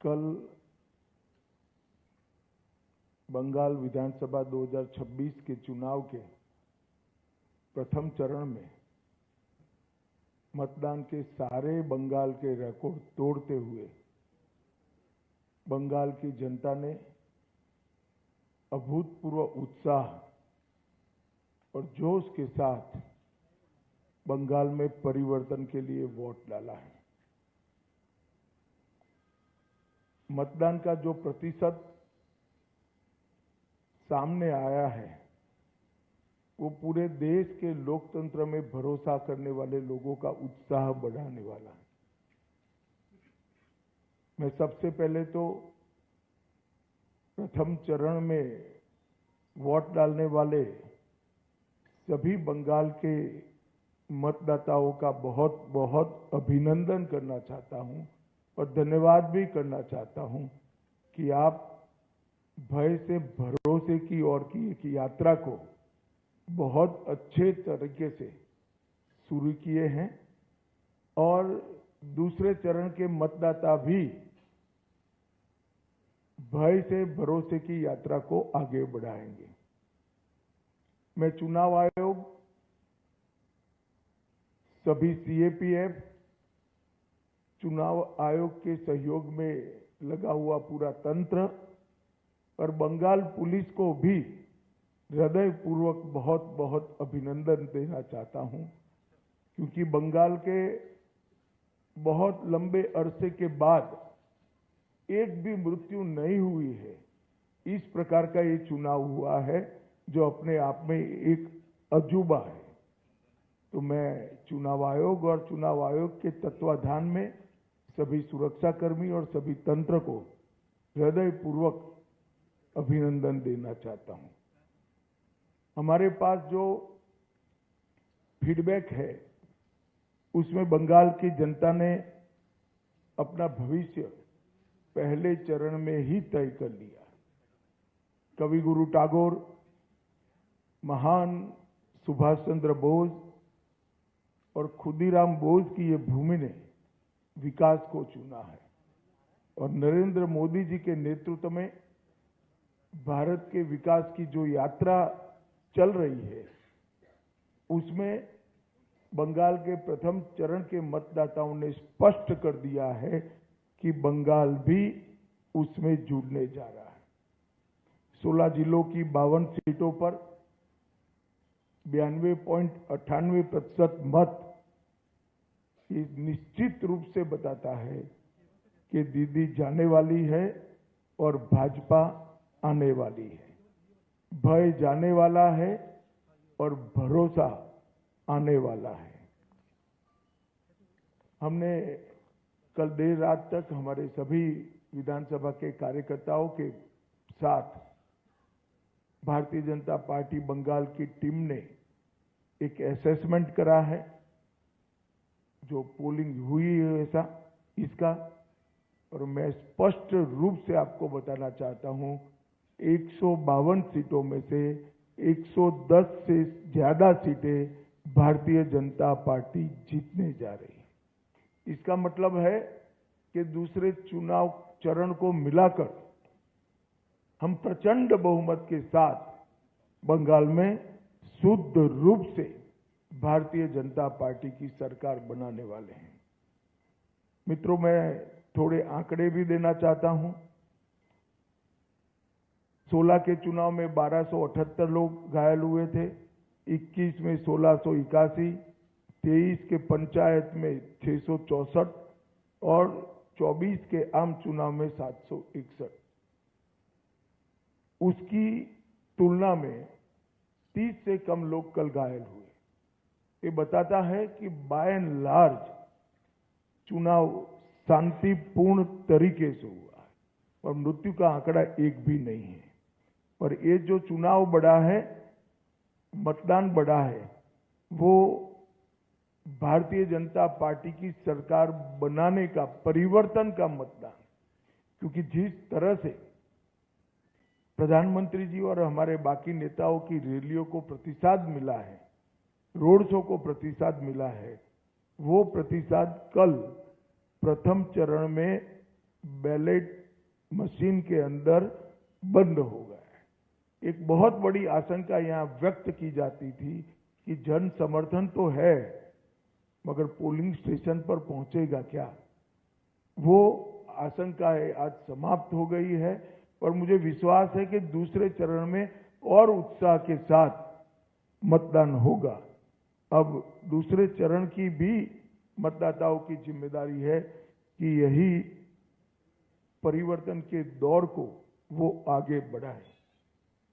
कल बंगाल विधानसभा 2026 के चुनाव के प्रथम चरण में मतदान के सारे बंगाल के रिकॉर्ड तोड़ते हुए बंगाल की जनता ने अभूतपूर्व उत्साह और जोश के साथ बंगाल में परिवर्तन के लिए वोट डाला है। मतदान का जो प्रतिशत सामने आया है वो पूरे देश के लोकतंत्र में भरोसा करने वाले लोगों का उत्साह बढ़ाने वाला है। मैं सबसे पहले तो प्रथम चरण में वोट डालने वाले सभी बंगाल के मतदाताओं का बहुत बहुत अभिनंदन करना चाहता हूं और धन्यवाद भी करना चाहता हूं कि आप भय से भरोसे की ओर की एक यात्रा को बहुत अच्छे तरीके से शुरू किए हैं और दूसरे चरण के मतदाता भी भय से भरोसे की यात्रा को आगे बढ़ाएंगे। मैं चुनाव आयोग, सभी सीएपीएफ, चुनाव आयोग के सहयोग में लगा हुआ पूरा तंत्र और बंगाल पुलिस को भी हृदयपूर्वक बहुत बहुत अभिनंदन देना चाहता हूं, क्योंकि बंगाल के बहुत लंबे अरसे के बाद एक भी मृत्यु नहीं हुई है। इस प्रकार का ये चुनाव हुआ है जो अपने आप में एक अजूबा है। तो मैं चुनाव आयोग और चुनाव आयोग के तत्वाधान में सभी सुरक्षाकर्मी और सभी तंत्र को हृदयपूर्वक अभिनंदन देना चाहता हूं। हमारे पास जो फीडबैक है उसमें बंगाल की जनता ने अपना भविष्य पहले चरण में ही तय कर लिया। कवि गुरु टैगोर, महान सुभाष चंद्र बोस और खुदीराम बोस की ये भूमि ने विकास को चुना है और नरेंद्र मोदी जी के नेतृत्व में भारत के विकास की जो यात्रा चल रही है उसमें बंगाल के प्रथम चरण के मतदाताओं ने स्पष्ट कर दिया है कि बंगाल भी उसमें जुड़ने जा रहा है। 16 जिलों की 52 सीटों पर 92.98% मत ये निश्चित रूप से बताता है कि दीदी जाने वाली है और भाजपा आने वाली है। भय जाने वाला है और भरोसा आने वाला है। हमने कल देर रात तक हमारे सभी विधानसभा के कार्यकर्ताओं के साथ भारतीय जनता पार्टी बंगाल की टीम ने एक असेसमेंट करा है, जो पोलिंग हुई है ऐसा इसका, और मैं स्पष्ट रूप से आपको बताना चाहता हूं 152 सीटों में से 110 से ज्यादा सीटें भारतीय जनता पार्टी जीतने जा रही है। इसका मतलब है कि दूसरे चुनाव चरण को मिलाकर हम प्रचंड बहुमत के साथ बंगाल में शुद्ध रूप से भारतीय जनता पार्टी की सरकार बनाने वाले हैं। मित्रों, मैं थोड़े आंकड़े भी देना चाहता हूं। 16 के चुनाव में 1278 लोग घायल हुए थे, 21 में 1681, 23 के पंचायत में 664 और 24 के आम चुनाव में 761। उसकी तुलना में 30 से कम लोग कल घायल हुए। ये बताता है कि बाय एंड लार्ज चुनाव शांतिपूर्ण तरीके से हुआ है और मृत्यु का आंकड़ा एक भी नहीं है। और ये जो चुनाव बढ़ा है, मतदान बढ़ा है, वो भारतीय जनता पार्टी की सरकार बनाने का, परिवर्तन का मतदान। क्योंकि जिस तरह से प्रधानमंत्री जी और हमारे बाकी नेताओं की रैलियों को प्रतिसाद मिला है, रोड शो को प्रतिसाद मिला है, वो प्रतिसाद कल प्रथम चरण में बैलेट मशीन के अंदर बंद हो गया है। एक बहुत बड़ी आशंका यहां व्यक्त की जाती थी कि जन समर्थन तो है, मगर पोलिंग स्टेशन पर पहुंचेगा क्या? वो आशंकाएं आज समाप्त हो गई है और मुझे विश्वास है कि दूसरे चरण में और उत्साह के साथ मतदान होगा। अब दूसरे चरण की भी मतदाताओं की जिम्मेदारी है कि यही परिवर्तन के दौर को वो आगे बढ़ाए।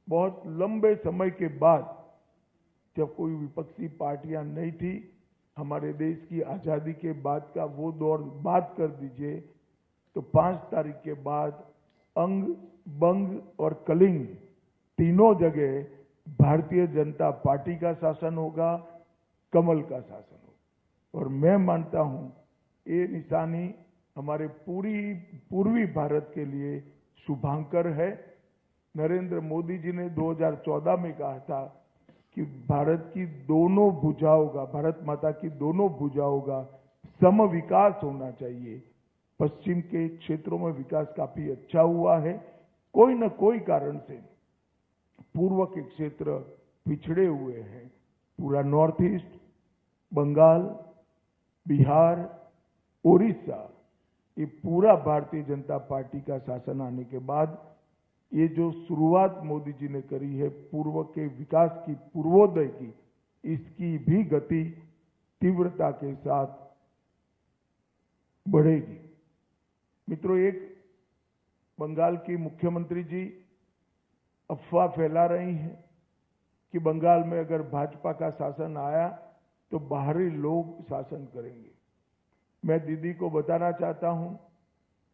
बहुत लंबे समय के बाद, जब कोई विपक्षी पार्टियां नहीं थी, हमारे देश की आजादी के बाद का वो दौर बात कर दीजिए, तो 5 तारीख के बाद अंग, बंग और कलिंग तीनों जगह भारतीय जनता पार्टी का शासन होगा, कमल का शासन होगा। और मैं मानता हूं ये निशानी हमारे पूर्वी भारत के लिए शुभांकर है। नरेंद्र मोदी जी ने 2014 में कहा था कि भारत की दोनों भुजाओं का, भारत माता की दोनों भुजाओं का सम विकास होना चाहिए। पश्चिम के क्षेत्रों में विकास काफी अच्छा हुआ है, कोई न कोई कारण से पूर्व के क्षेत्र पिछड़े हुए हैं। पूरा नॉर्थ ईस्ट, बंगाल, बिहार, उड़ीसा, ये पूरा भारतीय जनता पार्टी का शासन आने के बाद ये जो शुरुआत मोदी जी ने करी है पूर्व के विकास की, पूर्वोदय की, इसकी भी गति तीव्रता के साथ बढ़ेगी। मित्रों, एक बंगाल की मुख्यमंत्री जी अफवाह फैला रही हैं कि बंगाल में अगर भाजपा का शासन आया तो बाहरी लोग शासन करेंगे। मैं दीदी को बताना चाहता हूं,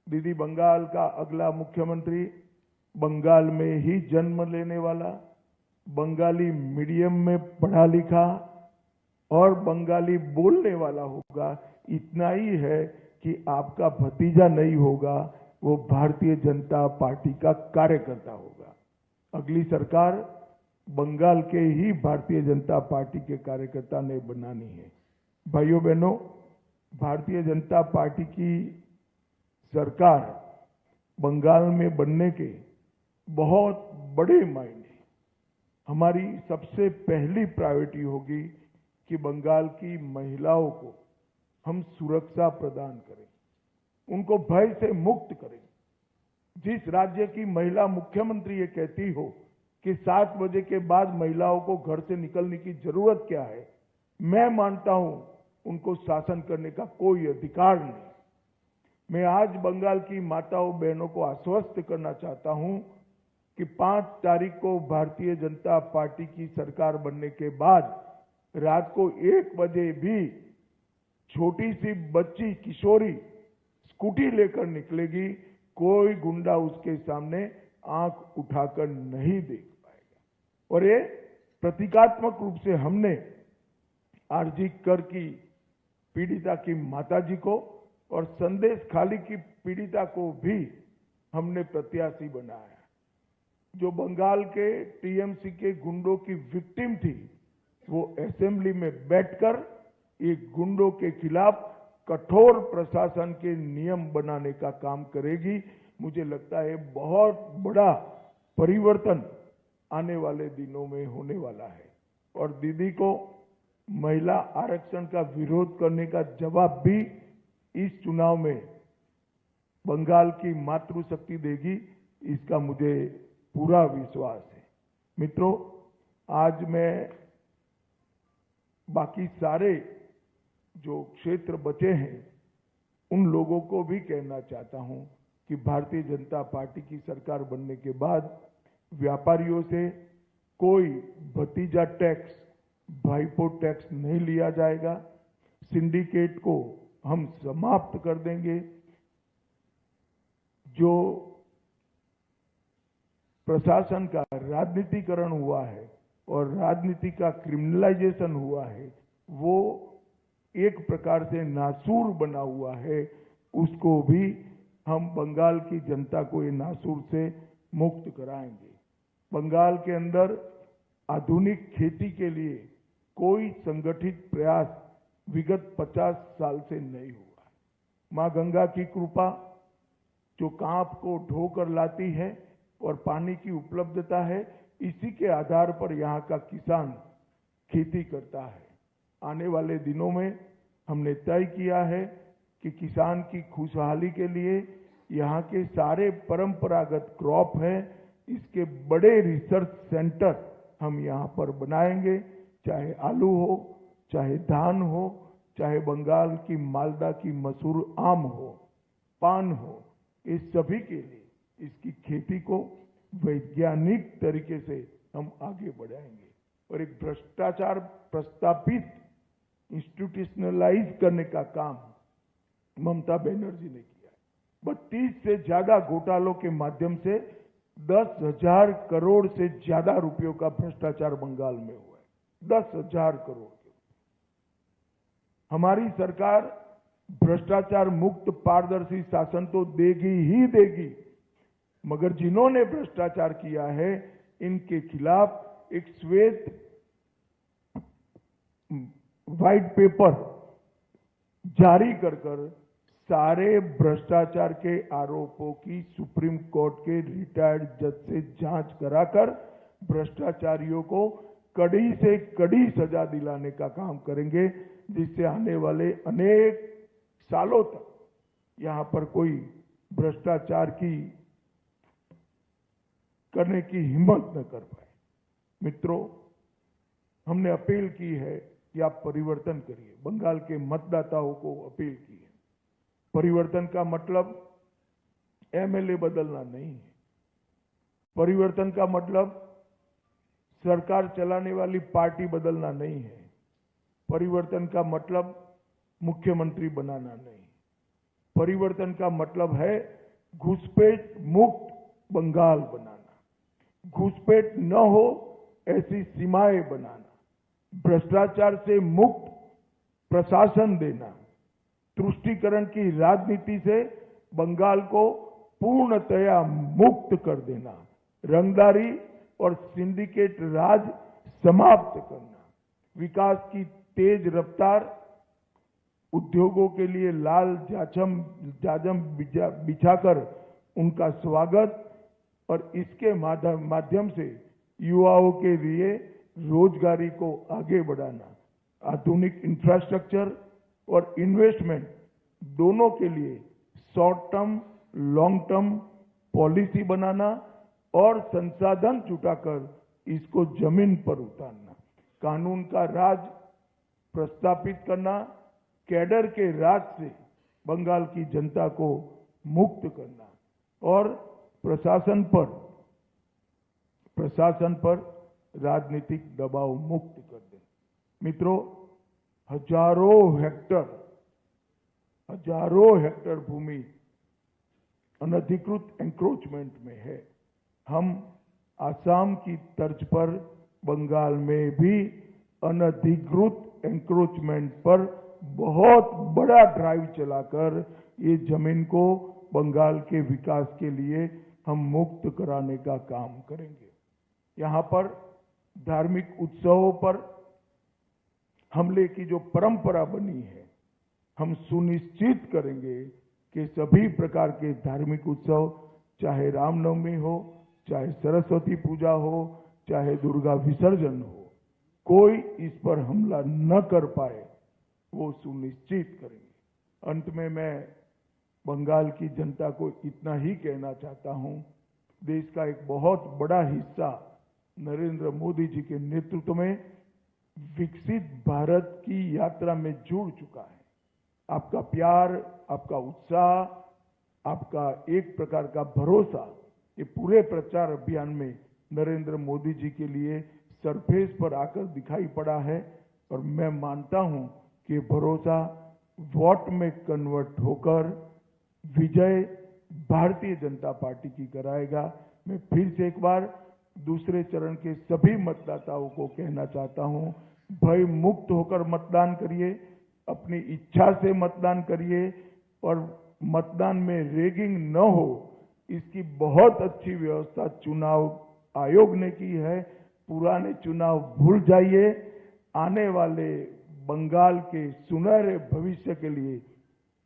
दीदी बंगाल का अगला मुख्यमंत्री बंगाल में ही जन्म लेने वाला, बंगाली मीडियम में पढ़ा लिखा और बंगाली बोलने वाला होगा। इतना ही है कि आपका भतीजा नहीं होगा, वो भारतीय जनता पार्टी का कार्यकर्ता होगा। अगली सरकार बंगाल के ही भारतीय जनता पार्टी के कार्यकर्ता ने बनानी है। भाइयों बहनों, भारतीय जनता पार्टी की सरकार बंगाल में बनने के बहुत बड़े मायने, हमारी सबसे पहली प्रायोरिटी होगी कि बंगाल की महिलाओं को हम सुरक्षा प्रदान करें, उनको भय से मुक्त करें। जिस राज्य की महिला मुख्यमंत्री ये कहती हो कि 7 बजे के बाद महिलाओं को घर से निकलने की जरूरत क्या है, मैं मानता हूं उनको शासन करने का कोई अधिकार नहीं। मैं आज बंगाल की माताओं बहनों को आश्वस्त करना चाहता हूं कि 5 तारीख को भारतीय जनता पार्टी की सरकार बनने के बाद रात को 1 बजे भी छोटी सी बच्ची, किशोरी स्कूटी लेकर निकलेगी, कोई गुंडा उसके सामने आंख उठाकर नहीं देख पाएगा। और ये प्रतीकात्मक रूप से हमने आरजी कर की पीड़िता की माताजी को और संदेश खाली की पीड़िता को भी हमने प्रत्याशी बनाया। जो बंगाल के टीएमसी के गुंडों की विक्टिम थी, वो असेंबली में बैठकर एक गुंडों के खिलाफ कठोर प्रशासन के नियम बनाने का काम करेगी। मुझे लगता है बहुत बड़ा परिवर्तन आने वाले दिनों में होने वाला है। और दीदी को महिला आरक्षण का विरोध करने का जवाब भी इस चुनाव में बंगाल की मातृशक्ति देगी, इसका मुझे पूरा विश्वास है। मित्रों, आज मैं बाकी सारे जो क्षेत्र बचे हैं उन लोगों को भी कहना चाहता हूं कि भारतीय जनता पार्टी की सरकार बनने के बाद व्यापारियों से कोई भतीजा टैक्स, भाईपो टैक्स नहीं लिया जाएगा। सिंडिकेट को हम समाप्त कर देंगे। जो प्रशासन का राजनीतिकरण हुआ है और राजनीति का क्रिमिनलाइजेशन हुआ है, वो एक प्रकार से नासूर बना हुआ है, उसको भी हम बंगाल की जनता को ये नासूर से मुक्त कराएंगे। बंगाल के अंदर आधुनिक खेती के लिए कोई संगठित प्रयास विगत 50 साल से नहीं हुआ। मां गंगा की कृपा, जो कांप को ढोकर लाती है और पानी की उपलब्धता है, इसी के आधार पर यहाँ का किसान खेती करता है। आने वाले दिनों में हमने तय किया है कि किसान की खुशहाली के लिए यहाँ के सारे परंपरागत क्रॉप है, इसके बड़े रिसर्च सेंटर हम यहाँ पर बनाएंगे, चाहे आलू हो, चाहे धान हो, चाहे बंगाल की मालदा की मसूर आम हो, पान हो, इस सभी के लिए इसकी खेती को वैज्ञानिक तरीके से हम आगे बढ़ाएंगे। और एक भ्रष्टाचार प्रस्तापित इंस्टीट्यूशनलाइज करने का काम ममता बनर्जी ने किया है। 32 से ज्यादा घोटालों के माध्यम से 10,000 करोड़ से ज्यादा रुपयों का भ्रष्टाचार बंगाल में हुआ है। 10,000 करोड़। हमारी सरकार भ्रष्टाचार मुक्त पारदर्शी शासन तो देगी ही देगी, मगर जिन्होंने भ्रष्टाचार किया है इनके खिलाफ एक श्वेत व्हाइट पेपर जारी कर सारे भ्रष्टाचार के आरोपों की सुप्रीम कोर्ट के रिटायर्ड जज से जांच कराकर भ्रष्टाचारियों को कड़ी से कड़ी सजा दिलाने का काम करेंगे, जिससे आने वाले अनेक सालों तक यहां पर कोई भ्रष्टाचार की करने की हिम्मत न कर पाए। मित्रों, हमने अपील की है कि आप परिवर्तन करिए। बंगाल के मतदाताओं को अपील की है। परिवर्तन का मतलब एमएलए बदलना नहीं है। परिवर्तन का मतलब सरकार चलाने वाली पार्टी बदलना नहीं है। परिवर्तन का मतलब मुख्यमंत्री बनाना नहीं। परिवर्तन का मतलब है घुसपैठ मुक्त बंगाल बनाना, घुसपैठ न हो ऐसी सीमाएं बनाना, भ्रष्टाचार से मुक्त प्रशासन देना, तुष्टीकरण की राजनीति से बंगाल को पूर्णतया मुक्त कर देना, रंगदारी और सिंडिकेट राज समाप्त करना, विकास की तेज रफ्तार, उद्योगों के लिए लाल जाजम बिछाकर उनका स्वागत और इसके माध्यम से युवाओं के लिए रोजगारी को आगे बढ़ाना, आधुनिक इंफ्रास्ट्रक्चर और इन्वेस्टमेंट दोनों के लिए short term long term policy बनाना और संसाधन जुटाकर इसको जमीन पर उतारना, कानून का राज प्रस्तापित करना, कैडर के राज से बंगाल की जनता को मुक्त करना और प्रशासन पर राजनीतिक दबाव मुक्त कर देना। मित्रों, हजारों हेक्टर भूमि अनधिकृत एंक्रोचमेंट में है। हम आसाम की तर्ज पर बंगाल में भी अनधिकृत एंक्रोचमेंट पर बहुत बड़ा ड्राइव चलाकर ये जमीन को बंगाल के विकास के लिए हम मुक्त कराने का काम करेंगे। यहाँ पर धार्मिक उत्सवों पर हमले की जो परंपरा बनी है, हम सुनिश्चित करेंगे कि सभी प्रकार के धार्मिक उत्सव, चाहे रामनवमी हो, चाहे सरस्वती पूजा हो, चाहे दुर्गा विसर्जन हो, कोई इस पर हमला न कर पाए, वो सुनिश्चित करेंगे। अंत में मैं बंगाल की जनता को इतना ही कहना चाहता हूं, देश का एक बहुत बड़ा हिस्सा नरेंद्र मोदी जी के नेतृत्व में विकसित भारत की यात्रा में जुड़ चुका है। आपका प्यार, आपका उत्साह, आपका एक प्रकार का भरोसा, ये पूरे प्रचार अभियान में नरेंद्र मोदी जी के लिए सरफेस पर आकर दिखाई पड़ा है और मैं मानता हूं कि भरोसा वोट में कन्वर्ट होकर विजय भारतीय जनता पार्टी की कराएगा। मैं फिर से एक बार दूसरे चरण के सभी मतदाताओं को कहना चाहता हूं, भय मुक्त होकर मतदान करिए, अपनी इच्छा से मतदान करिए और मतदान में रेगिंग न हो, इसकी बहुत अच्छी व्यवस्था चुनाव आयोग ने की है। पुराने चुनाव भूल जाइए, आने वाले बंगाल के सुनहरे भविष्य के लिए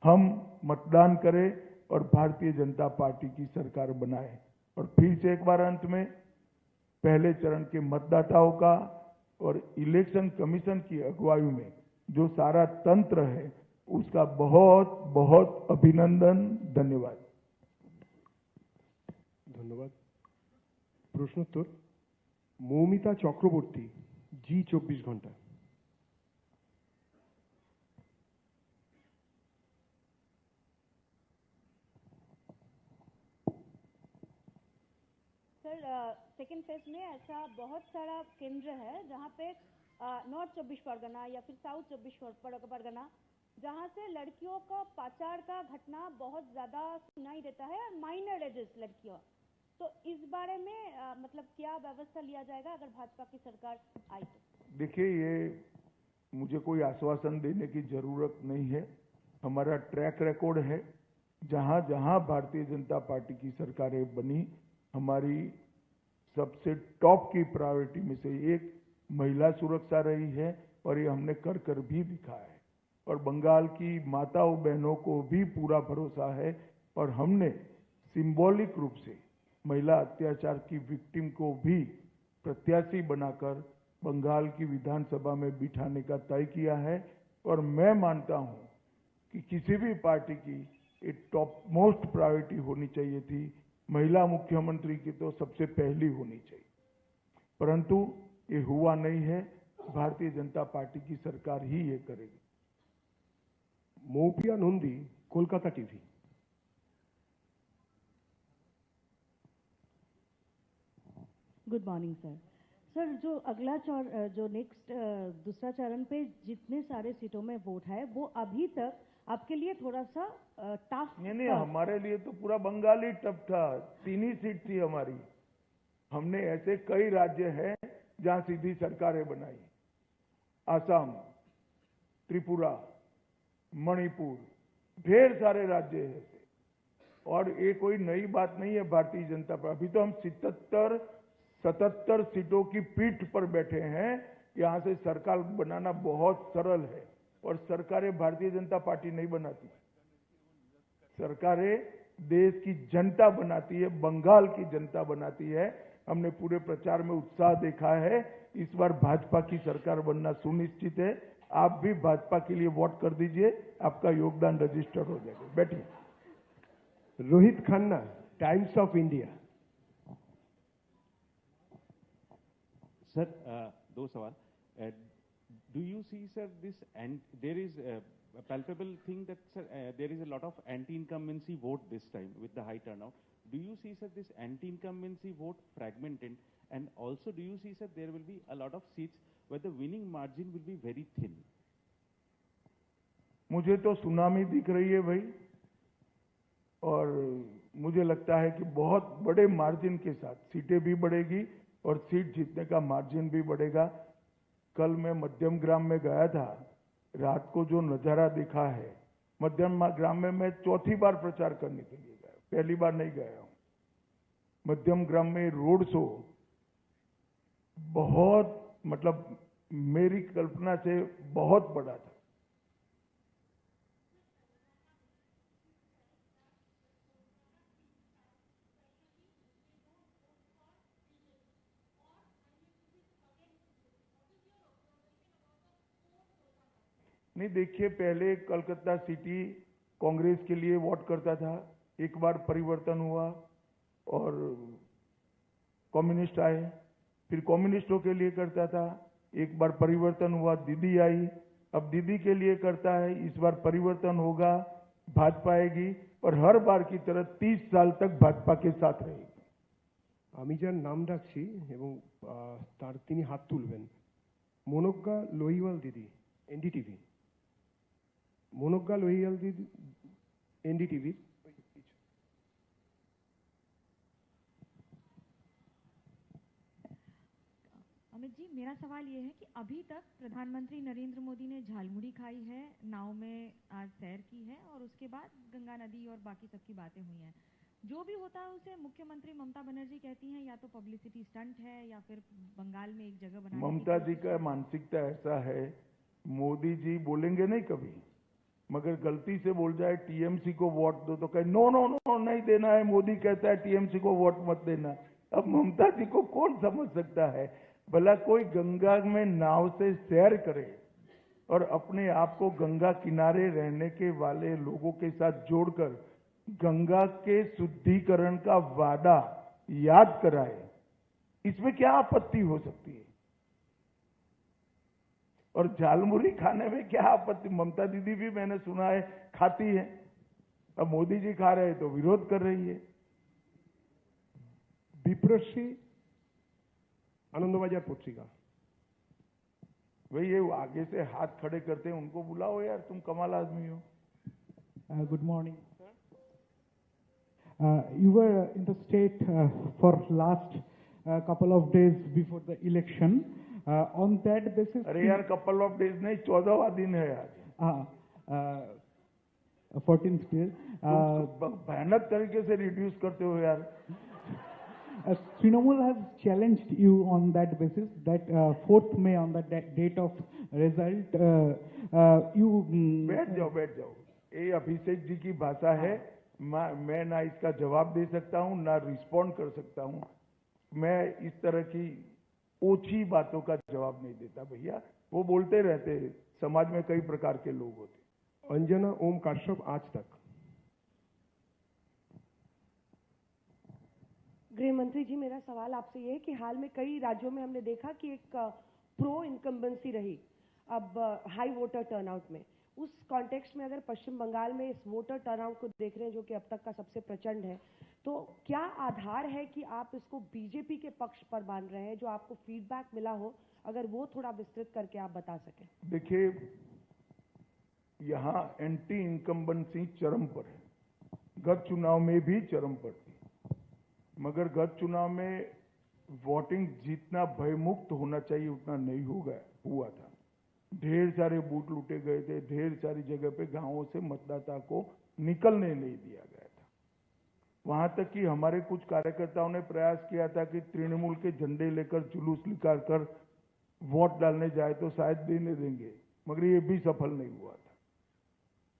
हम मतदान करें, और भारतीय जनता पार्टी की सरकार बनाए। और फिर से एक बार अंत में पहले चरण के मतदाताओं का और इलेक्शन कमीशन की अगुवाई में जो सारा तंत्र है उसका बहुत बहुत अभिनंदन, धन्यवाद। धन्यवाद। प्रश्नोत्तर मौमिता चक्रवर्ती, जी 24 घंटा। सर, सेकेंड फेज में ऐसा बहुत सारा केंद्र है जहाँ पे नॉर्थ 24 परगना या फिर साउथ 24 परगना, जहाँ से लड़कियों का पाचार का घटना बहुत ज्यादा सुनाई देता है, माइनर एजेस लड़कियों। तो इस बारे में मतलब क्या व्यवस्था लिया जाएगा अगर भाजपा की सरकार आई तो? देखिए, ये मुझे कोई आश्वासन देने की जरूरत नहीं है। हमारा ट्रैक रिकॉर्ड है, जहां जहां भारतीय जनता पार्टी की सरकारें बनी, हमारी सबसे टॉप की प्रायोरिटी में से एक महिला सुरक्षा रही है और ये हमने कर कर भी दिखाया है। और बंगाल की माताओं बहनों को भी पूरा भरोसा है और हमने सिंबॉलिक रूप से महिला अत्याचार की विक्टिम को भी प्रत्याशी बनाकर बंगाल की विधानसभा में बिठाने का तय किया है। और मैं मानता हूं कि किसी भी पार्टी की एक टॉप मोस्ट प्रायोरिटी होनी चाहिए थी, महिला मुख्यमंत्री की तो सबसे पहली होनी चाहिए, परंतु ये हुआ नहीं है। भारतीय जनता पार्टी की सरकार ही ये करेगी। Moupiya Nandi, Kolkata TV. Good morning sir. Sir, जो अगला जो नेक्स्ट दूसरा चरण पे जितने सारे सीटों में वोट है वो अभी तक आपके लिए थोड़ा सा टफ? नहीं, हमारे लिए तो पूरा बंगाल ही टफ था। 3 ही सीट थी हमारी। हमने ऐसे कई राज्य हैं जहां सीधी सरकारें बनाई, असम, त्रिपुरा, मणिपुर, ढेर सारे राज्य हैं ऐसे। और ये कोई नई बात नहीं है भारतीय जनता पार्टी। अभी तो हम 77 सीटों की पीठ पर बैठे हैं। यहां से सरकार बनाना बहुत सरल है और सरकारें भारतीय जनता पार्टी नहीं बनाती, सरकारें देश की जनता बनाती है, बंगाल की जनता बनाती है। हमने पूरे प्रचार में उत्साह देखा है। इस बार भाजपा की सरकार बनना सुनिश्चित है। आप भी भाजपा के लिए वोट कर दीजिए, आपका योगदान रजिस्टर हो जाएगा। बैठिए। Rohit Khanna, times of India. Sir, दो सवाल। Do you see, sir, this, and there is a palpable thing that, sir, there is a lot of anti-incumbency vote this time with the high turnout. Do you see, sir, this anti-incumbency vote fragmented? And also, do you see, sir, there will be a lot of seats where the winning margin will be very thin? मुझे तो tsunami दिख रही है भाई, और मुझे लगता है कि बहुत बड़े मार्जिन के साथ सीटें भी बढ़ेगी और सीट जीतने का मार्जिन भी बढ़ेगा। कल मैं मध्यम ग्राम में गया था, रात को जो नजारा दिखा है, मध्यम ग्राम में मैं चौथी बार प्रचार करने के लिए गया, पहली बार नहीं गया हूं। मध्यम ग्राम में रोड शो बहुत, मतलब मेरी कल्पना से बहुत बड़ा था। नहीं, देखिए, पहले कलकत्ता सिटी कांग्रेस के लिए वोट करता था, एक बार परिवर्तन हुआ और कम्युनिस्ट आए, फिर कम्युनिस्टों के लिए करता था, एक बार परिवर्तन हुआ, दीदी आई, अब दीदी के लिए करता है। इस बार परिवर्तन होगा, भाजपा आएगी और हर बार की तरह 30 साल तक भाजपा के साथ रहेगी। আমি যার নাম ডাকছি এবং তার তিনি হাত তুলবেন। মনোজ্ঞা লোহিওয়াল দিদি, এনডিটিভি। মনোজ্ঞা লোহিয়াল दीदी, एनडीटीवी। अमित जी, मेरा सवाल ये है कि अभी तक प्रधानमंत्री नरेंद्र मोदी ने झालमुड़ी खाई है, नाव में आज सैर की है और उसके बाद गंगा नदी और बाकी सबकी बातें हुई हैं। जो भी होता है उसे मुख्यमंत्री ममता बनर्जी कहती हैं या तो पब्लिसिटी स्टंट है या फिर बंगाल में एक जगह बनाने की ममता जी का मानसिकता ऐसा है, मोदी जी बोलेंगे नहीं कभी, मगर गलती से बोल जाए टीएमसी को वोट दो तो कहे नो नो नो नहीं देना है, मोदी कहता है टीएमसी को वोट मत देना। अब ममता जी को कौन समझ सकता है? भला कोई गंगा में नाव से सैर करे और अपने आप को गंगा किनारे रहने के वाले लोगों के साथ जोड़कर गंगा के शुद्धिकरण का वादा याद कराए, इसमें क्या आपत्ति हो सकती है? और झालमुरी खाने में क्या आपत्ति? ममता दीदी भी मैंने सुना है खाती है, अब मोदी जी खा रहे हैं तो विरोध कर रही है। विप्रश्री आनंदबाजार पत्रिका। भाई ये आगे से हाथ खड़े करते हैं, उनको बुलाओ यार, तुम कमाल आदमी हो। Good morning. You were in the state for last couple of days before the election. On that basis. अरे यार कपल ऑफ डेज नहीं, 14वां दिन है आज। 14th day. भयानक तरीके से रिड्यूस करते हो यार। Trinamool has challenged you on that basis that 4th May on the date of result you. बैठ जाओ। ये अभिषेक जी की भाषा है, मैं ना इसका जवाब दे सकता हूं ना रिस्पॉन्ड कर सकता हूं। मैं इस तरह की ओछी बातों का जवाब नहीं देता भैया, वो बोलते रहते हैं, समाज में कई प्रकार के लोग होते। अंजना ओम काश्यप, आज तक। गृह मंत्री जी, मेरा सवाल आपसे ये है कि हाल में कई राज्यों में हमने देखा कि एक प्रो इनकम्बेंसी रही अब हाई वोटर टर्नआउट में। उस कॉन्टेक्स्ट में अगर पश्चिम बंगाल में इस वोटर टर्नआउट को देख रहे हैं जो कि अब तक का सबसे प्रचंड है, तो क्या आधार है कि आप इसको बीजेपी के पक्ष पर मान रहे हैं? जो आपको फीडबैक मिला हो, अगर वो थोड़ा विस्तृत करके आप बता सकें। देखिए, यहां एंटी इनकम्बेंसी चरम पर है, गत चुनाव में भी चरम पर थी, मगर गत चुनाव में वोटिंग जितना भयमुक्त होना चाहिए उतना नहीं हुआ था। ढेर सारे बूथ लूटे गए थे, ढेर सारी जगह पे गांवों से मतदाता को निकलने नहीं दिया गया था। वहां तक कि हमारे कुछ कार्यकर्ताओं ने प्रयास किया था कि तृणमूल के झंडे लेकर जुलूस निकाल कर वोट डालने जाए तो शायद देने देंगे, मगर ये भी सफल नहीं हुआ था।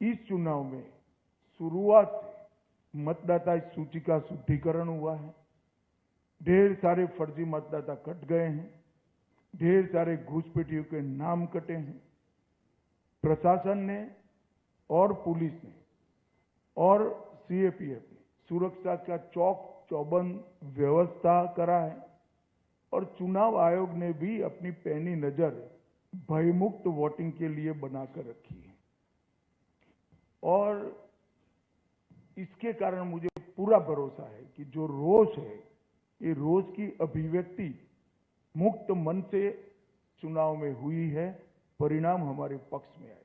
इस चुनाव में शुरुआत से मतदाता सूची का शुद्धिकरण हुआ है, ढेर सारे फर्जी मतदाता कट गए हैं, ढेर सारे घुसपैठियों के नाम कटे हैं। प्रशासन ने और पुलिस ने और सीएपीएफ ने सुरक्षा का चौक चौबंद व्यवस्था करा है और चुनाव आयोग ने भी अपनी पैनी नजर भयमुक्त वोटिंग के लिए बनाकर रखी है। और इसके कारण मुझे पूरा भरोसा है कि जो रोष है, ये रोष की अभिव्यक्ति मुक्त मन से चुनाव में हुई है, परिणाम हमारे पक्ष में आए।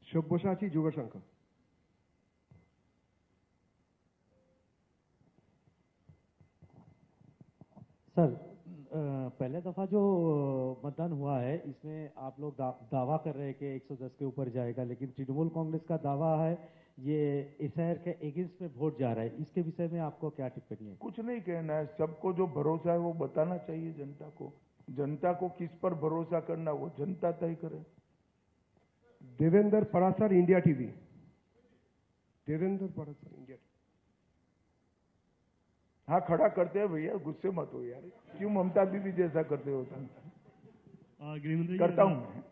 सब्यसाची युगशंकर। सर, पहले दफा जो मतदान हुआ है इसमें आप लोग दावा कर रहे हैं कि 110 के ऊपर जाएगा, लेकिन तृणमूल कांग्रेस का दावा है ये एसआईआर के अगेंस्ट में वोट जा रहा है। इसके विषय में आपको क्या टिप्पणी है? कुछ नहीं कहना है, सबको जो भरोसा है वो बताना चाहिए जनता को। जनता को किस पर भरोसा करना वो जनता तय करे। Devendra Parashar, India TV. Devendra Parashar, India TV. हाँ, खड़ा करते हैं भैया, गुस्से मत हो यार, क्यों ममता दीदी जैसा करते हो? गृहमंत्री करता हूँ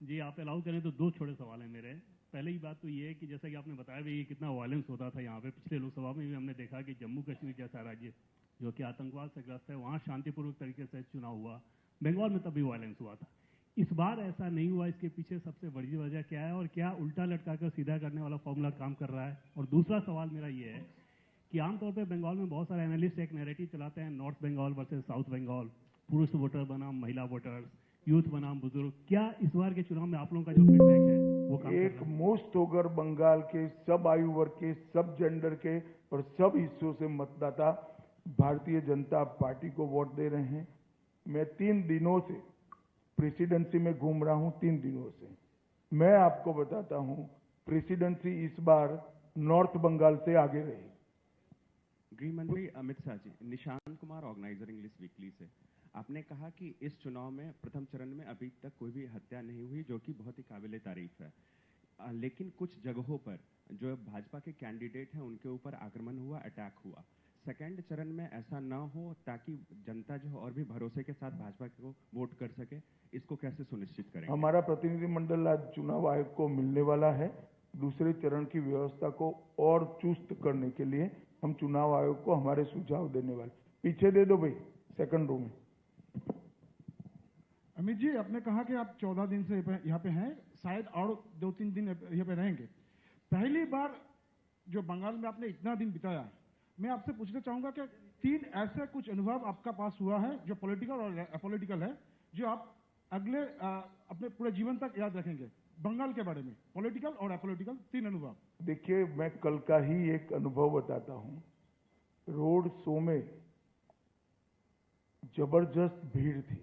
जी, आप अलाउ करें तो दो छोटे सवाल हैं मेरे। पहली बात तो ये है कि जैसा कि आपने बताया भी कितना वायलेंस होता था यहाँ पे, पिछले लोकसभा में भी हमने देखा कि जम्मू कश्मीर जैसा राज्य जो कि आतंकवाद से ग्रस्त है, वहाँ शांतिपूर्वक तरीके से चुनाव हुआ। बंगाल में तब भी वायलेंस हुआ था, इस बार ऐसा नहीं हुआ। इसके पीछे सबसे बड़ी वजह क्या है और क्या उल्टा लटका कर सीधा करने वाला फॉर्मूला काम कर रहा है? और दूसरा सवाल मेरा ये है कि आमतौर पर बंगाल में बहुत सारे एनालिस्ट एक नैरेटिव चलाते हैं, north Bengal versus south Bengal, पुरुष वोटर बनाम महिला वोटर्स, यूथ बनाम बुजुर्ग। क्या इस बार के चुनाव में आप लोगों का जो फीडबैक है वो काम एक मुश्त होकर बंगाल के सब आयु वर्ग के, सब जेंडर के और सब हिस्सों से मतदाता भारतीय जनता पार्टी को वोट दे रहे हैं। मैं 3 दिनों से प्रेसिडेंसी में घूम रहा हूं, 3 दिनों से। मैं आपको बताता हूं, प्रेसिडेंसी इस बार नॉर्थ बंगाल से आगे रही। गृह मंत्री Amit Shah ji, Nishant Kumar, organiser English weekly से। आपने कहा कि इस चुनाव में प्रथम चरण में अभी तक कोई भी हत्या नहीं हुई, जो कि बहुत ही काबिले तारीफ है। लेकिन कुछ जगहों पर जो भाजपा के कैंडिडेट हैं उनके ऊपर आक्रमण हुआ, अटैक हुआ। सेकेंड चरण में ऐसा ना हो ताकि जनता जो और भी भरोसे के साथ भाजपा को वोट कर सके, इसको कैसे सुनिश्चित करेंगे? हमारा प्रतिनिधिमंडल आज चुनाव आयोग को मिलने वाला है। दूसरे चरण की व्यवस्था को और चुस्त करने के लिए हम चुनाव आयोग को हमारे सुझाव देने वाले। पीछे दे दो भाई, सेकंड रो में। अमित जी, आपने कहा कि आप 14 दिन से यहाँ पे हैं, शायद और 2-3 दिन यहाँ पे रहेंगे। पहली बार जो बंगाल में आपने इतना दिन बिताया, मैं आपसे पूछना चाहूंगा कि 3 ऐसे कुछ अनुभव आपका पास हुआ है जो पॉलिटिकल और अपॉलिटिकल है, जो आप अगले अपने पूरे जीवन तक याद रखेंगे बंगाल के बारे में, पॉलिटिकल और अपॉलिटिकल 3 अनुभव। देखिए, मैं कल का ही एक अनुभव बताता हूं। रोड शो में जबरदस्त भीड़ थी।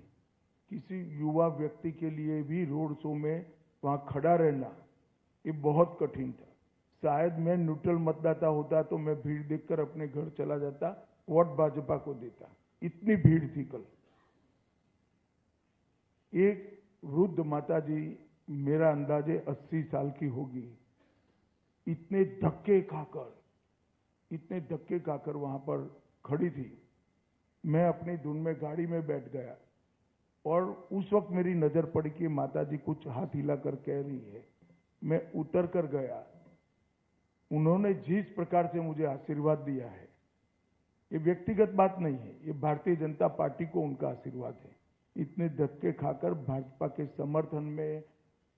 किसी युवा व्यक्ति के लिए भी रोड शो में वहां खड़ा रहना ये बहुत कठिन था। शायद मैं न्यूट्रल मतदाता होता तो मैं भीड़ देखकर अपने घर चला जाता, वोट भाजपा को देता। इतनी भीड़ थी कल। एक वृद्ध माता जी, मेरा अंदाजे 80 साल की होगी, इतने धक्के खाकर वहां पर खड़ी थी। मैं अपनी धुन में गाड़ी में बैठ गया और उस वक्त मेरी नजर पड़ी कि माता जी कुछ हाथ हिलाकर कह रही है। मैं उतर कर गया। उन्होंने जिस प्रकार से मुझे आशीर्वाद दिया है, ये व्यक्तिगत बात नहीं है, ये भारतीय जनता पार्टी को उनका आशीर्वाद है। इतने धक्के खाकर भाजपा के समर्थन में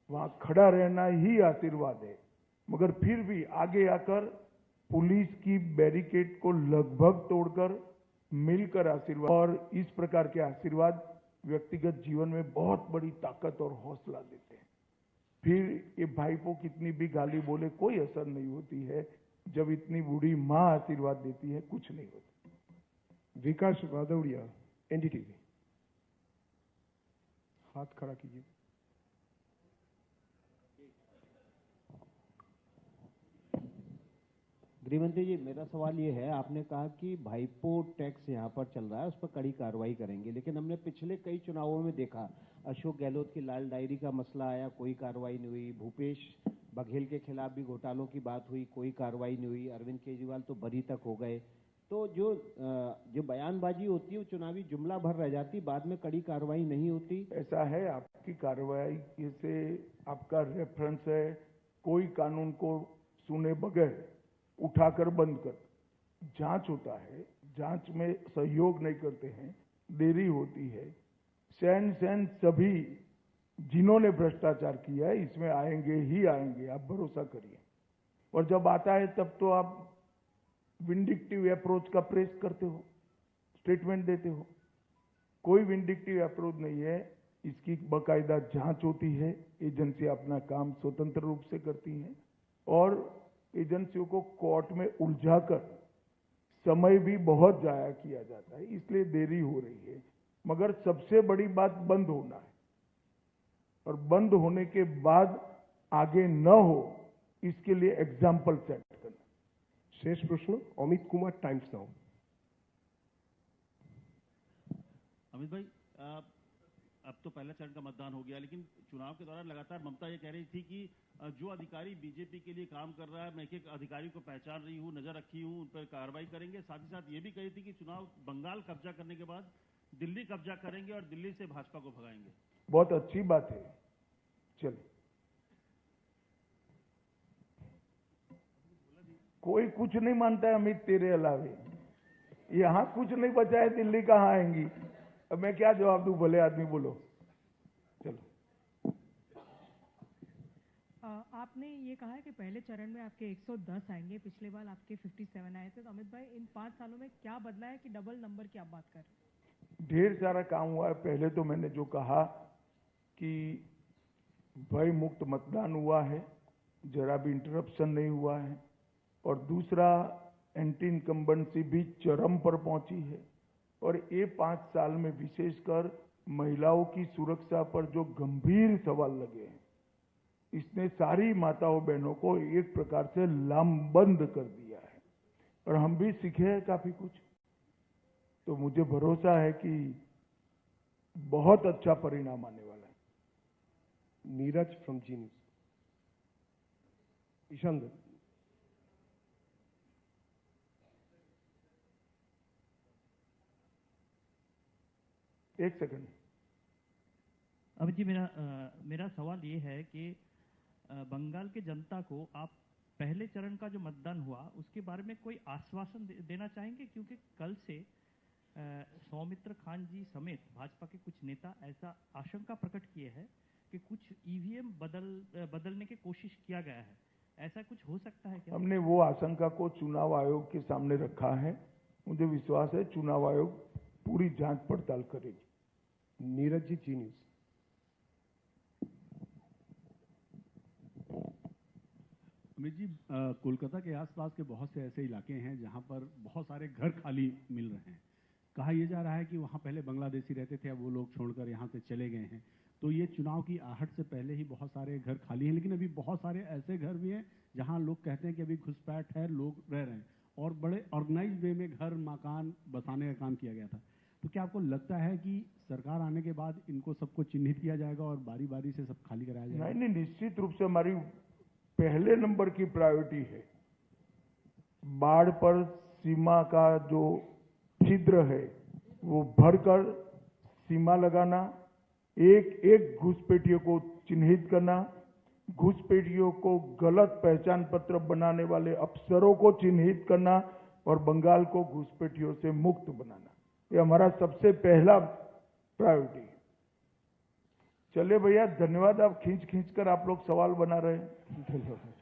वहां खड़ा रहना ही आशीर्वाद है। मगर फिर भी आगे आकर पुलिस की बैरिकेड को लगभग तोड़कर मिलकर आशीर्वाद, और इस प्रकार के आशीर्वाद व्यक्तिगत जीवन में बहुत बड़ी ताकत और हौसला देते हैं। फिर ये भाईपो कितनी भी गाली बोले कोई असर नहीं होती है। जब इतनी बूढ़ी माँ आशीर्वाद देती है, कुछ नहीं होता। विकास वादौड़िया, एनडीटीवी। हाथ खड़ा कीजिए। गृहमंत्री जी, मेरा सवाल ये है, आपने कहा कि भाईपो टैक्स यहाँ पर चल रहा है, उस पर कड़ी कार्रवाई करेंगे, लेकिन हमने पिछले कई चुनावों में देखा, अशोक गहलोत की लाल डायरी का मसला आया, कोई कार्रवाई नहीं हुई। भूपेश बघेल के खिलाफ भी घोटालों की बात हुई, कोई कार्रवाई नहीं हुई। अरविंद केजरीवाल तो बरी तक हो गए। तो जो बयानबाजी होती है वो चुनावी जुमला भर रह जाती, बाद में कड़ी कार्रवाई नहीं होती। ऐसा है, आपकी कार्रवाई से आपका रेफरेंस है, कोई कानून को सुने बगैर उठाकर बंद कर। जांच होता है, जांच में सहयोग नहीं करते हैं, देरी होती है। सैन सभी जिन्होंने भ्रष्टाचार किया है इसमें आएंगे ही आएंगे, आप भरोसा करिए। और जब आता है तब तो आप विंडिक्टिव अप्रोच का प्रेस करते हो, स्टेटमेंट देते हो। कोई विंडिक्टिव अप्रोच नहीं है, इसकी बाकायदा जांच होती है। एजेंसी अपना काम स्वतंत्र रूप से करती हैं और एजेंसियों को कोर्ट में उलझाकर समय भी बहुत जाया किया जाता है, इसलिए देरी हो रही है। मगर सबसे बड़ी बात बंद होना है, और बंद होने के बाद आगे न हो इसके लिए एग्जाम्पल सेट करना। शेष प्रश्न अमित कुमार, टाइम्स नाउ। अमित भाई, अब तो पहला चरण का मतदान हो गया, लेकिन चुनाव के दौरान लगातार ममता ये कह रही थी कि जो अधिकारी बीजेपी के लिए काम कर रहा है, मैं एक अधिकारी को पहचान रही हूं, नजर रखी हूं, उन पर कार्रवाई करेंगे। साथ ही साथ ये भी कही थी कि चुनाव बंगाल कब्जा करने के बाद दिल्ली कब्जा करेंगे और दिल्ली से भाजपा को भगाएंगे। बहुत अच्छी बात है। चलिए, कोई कुछ नहीं मानता है अमित तेरे अलावे। यहां कुछ नहीं बचा है, दिल्ली कहां आएंगी। अब मैं क्या जवाब दूं, भले आदमी बोलो। चलो, आपने ये कहा है कि पहले चरण में आपके 110 आएंगे, पिछले बार आपके 57 आए थे। तो अमित भाई, इन 5 सालों में क्या बदला है कि डबल नंबर की आप बात कर रहे हैं? ढेर सारा काम हुआ है। पहले तो मैंने जो कहा कि भय मुक्त मतदान हुआ है, जरा भी इंटरप्शन नहीं हुआ है। और दूसरा, एंटी इनकम्बेंसी भी चरम पर पहुंची है। और ये 5 साल में विशेषकर महिलाओं की सुरक्षा पर जो गंभीर सवाल लगे हैं, इसने सारी माताओं बहनों को एक प्रकार से लामबंद कर दिया है। और हम भी सीखे हैं काफी कुछ। तो मुझे भरोसा है कि बहुत अच्छा परिणाम आने वाला है। Neeraj from Zee news. ईशान दत्त। एक सेकंड। अमित जी, मेरा सवाल ये है कि बंगाल के जनता को आप पहले चरण का जो मतदान हुआ उसके बारे में कोई आश्वासन देना चाहेंगे, क्योंकि कल से सौमित्र खान जी समेत भाजपा के कुछ नेता ऐसा आशंका प्रकट किए हैं कि कुछ ईवीएम बदलने की कोशिश किया गया है, ऐसा कुछ हो सकता है क्या? हमने वो आशंका को चुनाव आयोग के सामने रखा है। मुझे विश्वास है चुनाव आयोग पूरी जांच पड़ताल करेगी। नीरज जी, जी न्यूज। अमित जी, कोलकाता के आसपास के बहुत से ऐसे इलाके हैं जहां पर बहुत सारे घर खाली मिल रहे हैं। कहा यह जा रहा है कि वहां पहले बांग्लादेशी रहते थे, अब वो लोग छोड़कर यहां से चले गए हैं। तो ये चुनाव की आहट से पहले ही बहुत सारे घर खाली हैं, लेकिन अभी बहुत सारे ऐसे घर भी हैं जहां लोग कहते हैं कि अभी घुसपैठ है, लोग रह रहे हैं और बड़े ऑर्गेनाइज वे में घर मकान बसाने का काम किया गया था। तो क्या आपको लगता है कि सरकार आने के बाद इनको सबको चिन्हित किया जाएगा और बारी बारी से सब खाली कराया जाएगा? नहीं, निश्चित रूप से हमारी पहले नंबर की प्रायोरिटी है बाढ़ पर सीमा का जो छिद्र है वो भरकर सीमा लगाना, एक एक घुसपैठियों को चिन्हित करना, घुसपैठियों को गलत पहचान पत्र बनाने वाले अफसरों को चिन्हित करना और बंगाल को घुसपैठियों से मुक्त बनाना, ये हमारा सबसे पहला प्रायोरिटी है। चलिए भैया, धन्यवाद। आप खींच कर आप लोग सवाल बना रहे हैं। धन्यवाद।